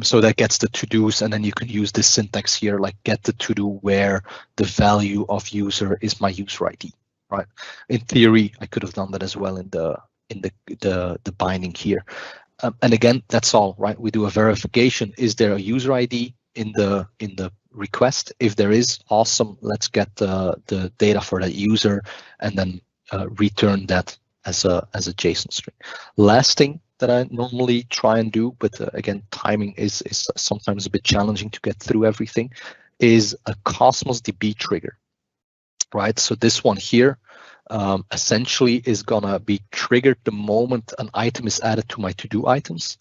So that gets the to-dos, and then you can use this syntax here, like get the to-do where the value of user is my user ID, right? In theory, I could have done that as well in the binding here. And again, that's all, right? We do a verification. Is there a user ID in the request? If there is, awesome. Let's get the data for that user and then return that as a JSON string. Last thing that I normally try and do, but again, timing is sometimes a bit challenging to get through everything, is a Cosmos DB trigger, right? So this one here essentially is gonna be triggered the moment an item is added to my to-do items.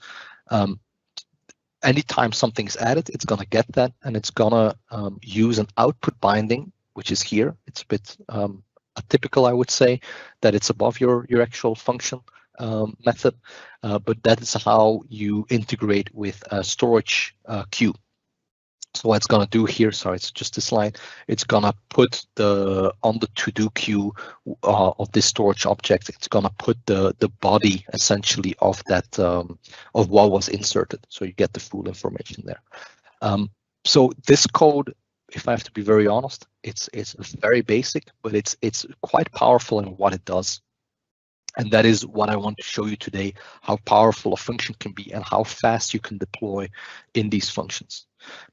Anytime something's added, it's gonna get that, and it's gonna use an output binding, which is here. It's a bit atypical, I would say, that it's above your actual function method, but that is how you integrate with a storage queue. So what it's gonna do here, sorry, it's just this line. It's gonna put on the to-do queue of this storage object. It's gonna put the body essentially of that of what was inserted, so you get the full information there. So this code, if I have to be very honest, it's very basic, but it's quite powerful in what it does. And that is what I want to show you today, how powerful a function can be and how fast you can deploy in these functions.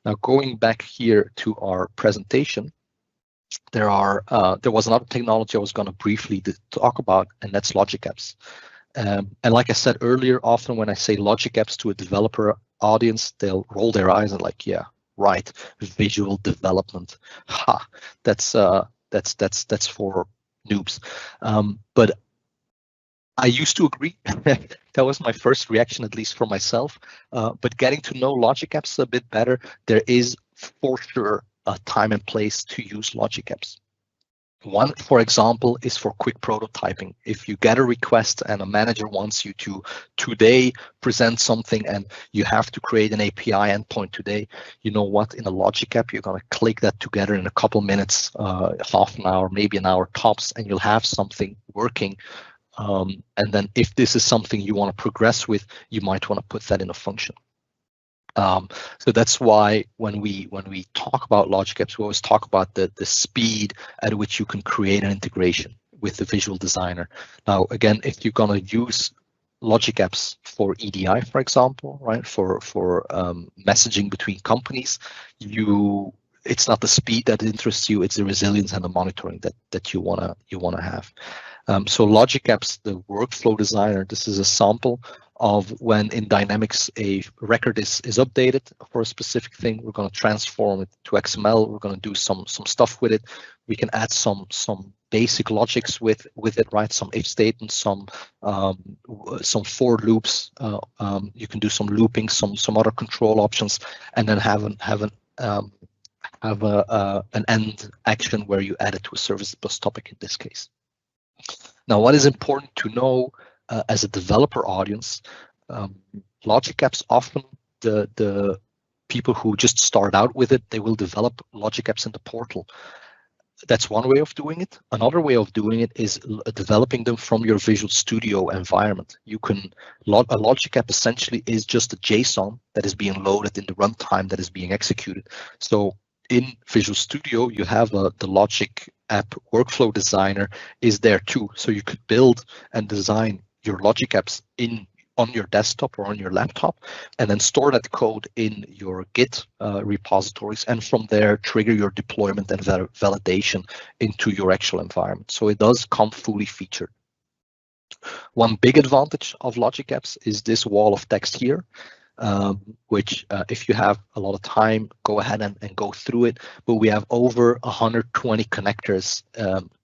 Now, going back here to our presentation, there was another technology I was going to briefly talk about, and that's logic apps. And like I said earlier, often when I say logic apps to a developer audience, they'll roll their eyes and like, yeah, right, visual development. Ha, that's for noobs. But I used to agree. That was my first reaction, at least for myself. But getting to know logic apps a bit better, there is for sure a time and place to use logic apps. One, for example, is for quick prototyping. If you get a request and a manager wants you to today present something and you have to create an API endpoint today, you know what? In a logic app, you're going to click that together in a couple minutes, half an hour, maybe an hour tops, and you'll have something working. And then if this is something you want to progress with, you might want to put that in a function. So that's why when we talk about logic apps, we always talk about the speed at which you can create an integration with the visual designer. Now, again, if you're going to use logic apps for EDI, for example, right, for messaging between companies, it's not the speed that interests you, it's the resilience and the monitoring that you wanna have. So logic apps, the workflow designer, this is a sample of when in Dynamics a record is updated for a specific thing. We're going to transform it to XML. We're going to do some stuff with it. We can add some basic logics with it, right? Some if statements, some for loops. You can do some looping, some other control options, and then have an end action where you add it to a service bus topic in this case. Now, what is important to know as a developer audience, logic apps often, the people who just start out with it, they will develop logic apps in the portal. That's one way of doing it. Another way of doing it is developing them from your Visual Studio environment. A logic app essentially is just a JSON that is being loaded in the runtime that is being executed. So in Visual Studio, you have the logic app workflow designer is there too. So you could build and design your logic apps on your desktop or on your laptop, and then store that code in your Git repositories, and from there trigger your deployment and validation into your actual environment. So it does come fully featured. One big advantage of Logic Apps is this wall of text here, which if you have a lot of time, go ahead and go through it. But we have over 120 connectors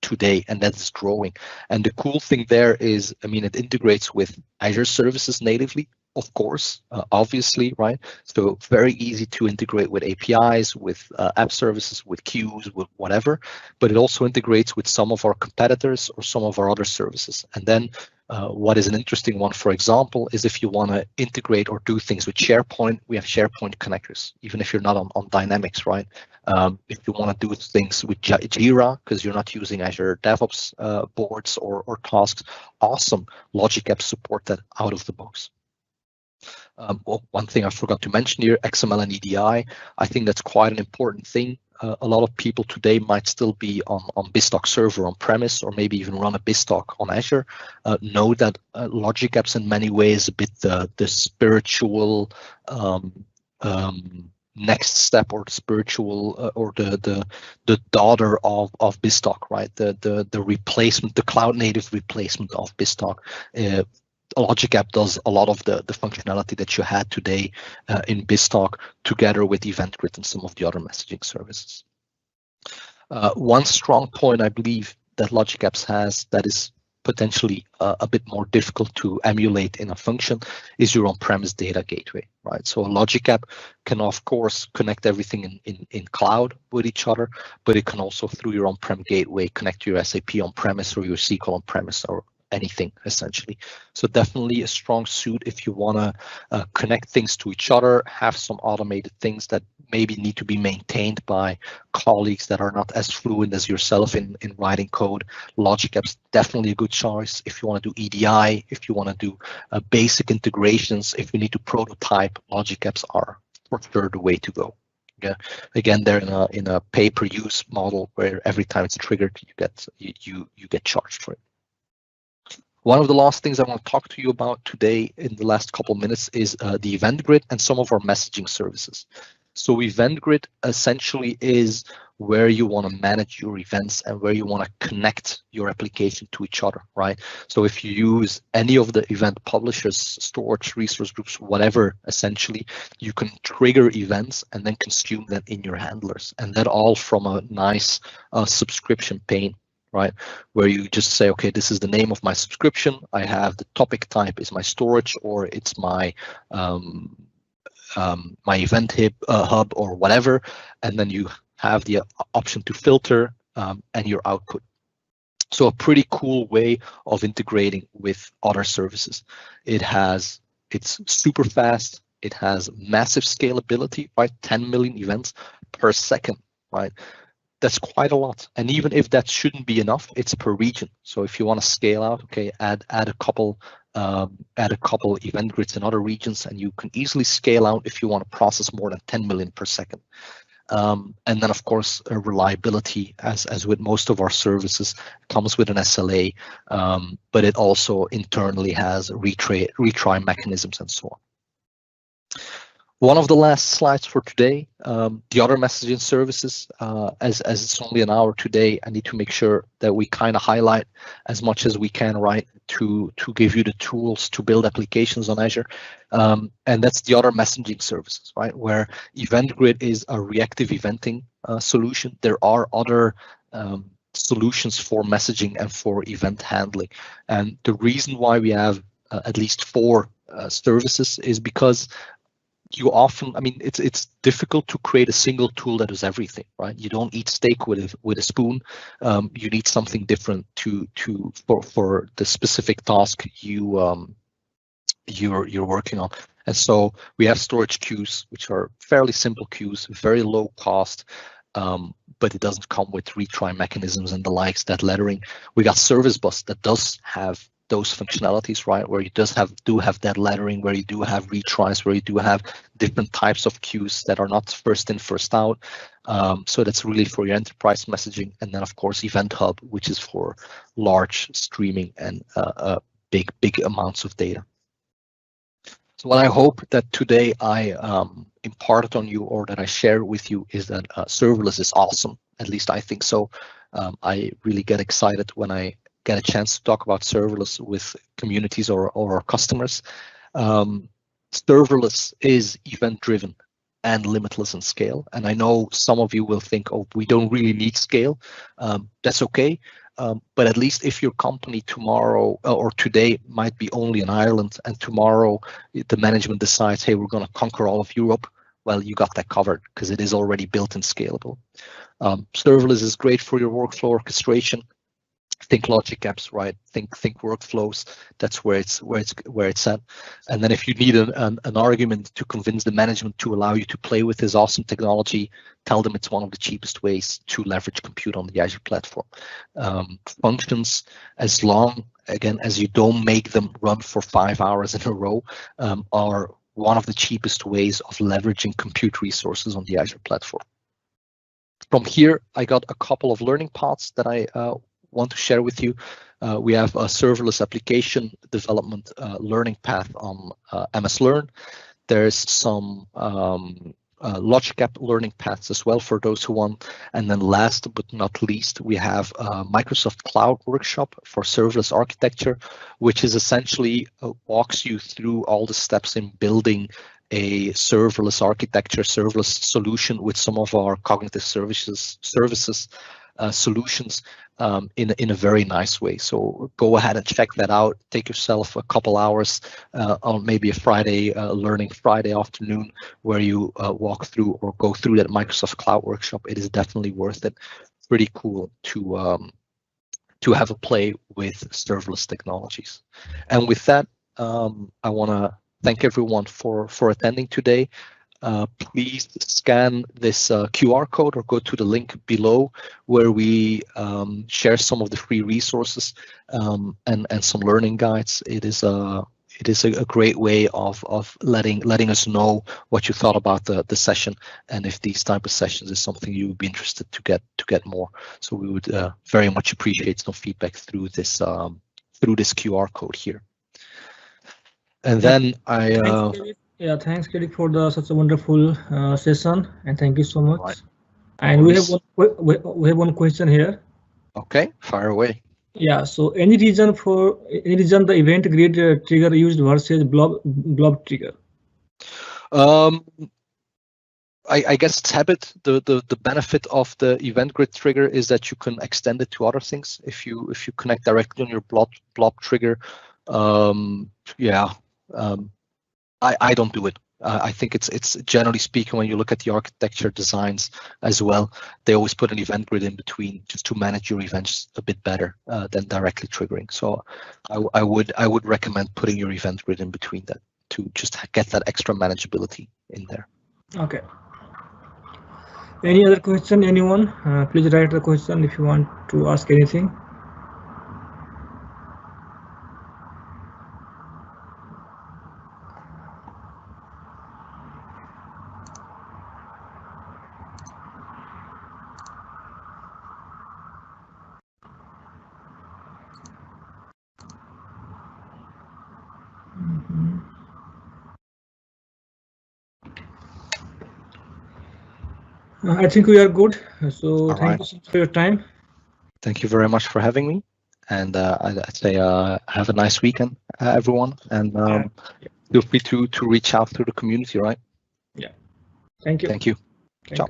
today, and that's growing. And the cool thing there is, I mean, it integrates with Azure services natively, of course, obviously, right? So very easy to integrate with APIs, with app services, with queues, with whatever. But it also integrates with some of our competitors or some of our other services. And then what is an interesting one, for example, is if you want to integrate or do things with SharePoint, we have SharePoint connectors, even if you're not on Dynamics, right? If you want to do things with Jira, because you're not using Azure DevOps boards or tasks, awesome. Logic Apps support that out of the box. Well, one thing I forgot to mention here, XML and EDI, I think that's quite an important thing. A lot of people today might still be on BizTalk server on premise, or maybe even run a BizTalk on Azure. Know that Logic Apps in many ways a bit the spiritual next step, or the spiritual or the daughter of BizTalk, right? The replacement, the cloud native replacement of BizTalk. Logic App does a lot of the functionality that you had today in BizTalk, together with Event Grid and some of the other messaging services. One strong point I believe that Logic Apps has that is potentially a bit more difficult to emulate in a function is your on-premise data gateway, right? So a Logic App can of course connect everything in cloud with each other, but it can also through your on-prem gateway connect to your SAP on-premise or your SQL on-premise or anything essentially. So definitely a strong suit if you want to connect things to each other, have some automated things that maybe need to be maintained by colleagues that are not as fluent as yourself in writing code. Logic Apps definitely a good choice if you want to do EDI, if you want to do basic integrations, if you need to prototype. Logic Apps are for sure the way to go. Yeah, again, they're in a pay-per-use model where every time it's triggered, you get charged for it. One of the last things I want to talk to you about today in the last couple of minutes is the Event Grid and some of our messaging services. So Event Grid essentially is where you want to manage your events and where you want to connect your application to each other, right? So if you use any of the event publishers, storage, resource groups, whatever, essentially, you can trigger events and then consume them in your handlers, and that all from a nice subscription pane, right? Where you just say, okay, this is the name of my subscription. I have the topic type is my storage, or it's my my event hub or whatever, and then you have the option to filter and your output. So a pretty cool way of integrating with other services. It's super fast. It has massive scalability, right? 10 million events per second, right? That's quite a lot. And even if that shouldn't be enough, it's per region. So if you want to scale out, okay, add a couple event grids in other regions, and you can easily scale out if you want to process more than 10 million per second. And then of course, reliability, as with most of our services, comes with an SLA, but it also internally has retry mechanisms and so on. One of the last slides for today, the other messaging services, as it's only an hour today, I need to make sure that we kind of highlight as much as we can, right, to give you the tools to build applications on Azure. And that's the other messaging services, right, where Event Grid is a reactive eventing solution. There are other solutions for messaging and for event handling. And the reason why we have at least 4 services is because you often, I mean, it's difficult to create a single tool that does everything, right? You don't eat steak with a spoon. You need something different for the specific task you're working on. And so we have storage queues, which are fairly simple queues, very low cost, but it doesn't come with retry mechanisms and the likes, that lettering. We got Service Bus that does have those functionalities, right, where you do have that lettering, where you do have retries, where you do have different types of queues that are not first in, first out. So that's really for your enterprise messaging. And then of course Event Hub, which is for large streaming and big amounts of data. So what I hope that today I imparted on you, or that I share with you, is that serverless is awesome. At least I think so. I really get excited when I get a chance to talk about serverless with communities or our customers. Serverless is event-driven and limitless in scale. And I know some of you will think, oh, we don't really need scale. That's okay. But at least if your company tomorrow or today might be only in Ireland, and tomorrow the management decides, hey, we're going to conquer all of Europe, well, you got that covered because it is already built and scalable. Serverless is great for your workflow orchestration. Think logic apps, right? Think workflows. That's where it's at. And then if you need an argument to convince the management to allow you to play with this awesome technology, tell them it's one of the cheapest ways to leverage compute on the Azure platform. Functions, as long again as you don't make them run for 5 hours in a row, are one of the cheapest ways of leveraging compute resources on the Azure platform. From here, I got a couple of learning paths that I want to share with you. We have a serverless application development learning path on MS Learn. There's some logic app learning paths as well for those who want. And then last but not least, we have a Microsoft Cloud workshop for serverless architecture, which is essentially walks you through all the steps in building a serverless architecture, serverless solution with some of our cognitive services solutions in a very nice way. So go ahead and check that out. Take yourself a couple hours on maybe a Friday, learning Friday afternoon, where you walk through or go through that Microsoft Cloud workshop. It is definitely worth it. Pretty cool to have a play with serverless technologies. And with that, I want to thank everyone for attending today. Please scan this QR code or go to the link below where we share some of the free resources and some learning guides. It is a great way of letting us know what you thought about the session, and if these type of sessions is something you would be interested to get more. So we would very much appreciate some feedback through this QR code here. And then thanks, Cedric, for such a wonderful session, and thank you so much. Right. And we have one question here. Okay, fire away. Yeah. So any reason the event grid trigger used versus blob trigger? I guess it's habit. The benefit of the event grid trigger is that you can extend it to other things. If you connect directly on your blob trigger, I don't do it. I think it's generally speaking, when you look at the architecture designs as well, they always put an event grid in between just to manage your events a bit better than directly triggering. So I would recommend putting your event grid in between that to just get that extra manageability in there. Okay. Any other question, anyone? Please write the question if you want to ask anything. I think we are good. So thank you so much for your time. Thank you very much for having me. And I'd say have a nice weekend, everyone. And feel free to reach out to the community, right? Yeah. Thank you. Thank you. Ciao.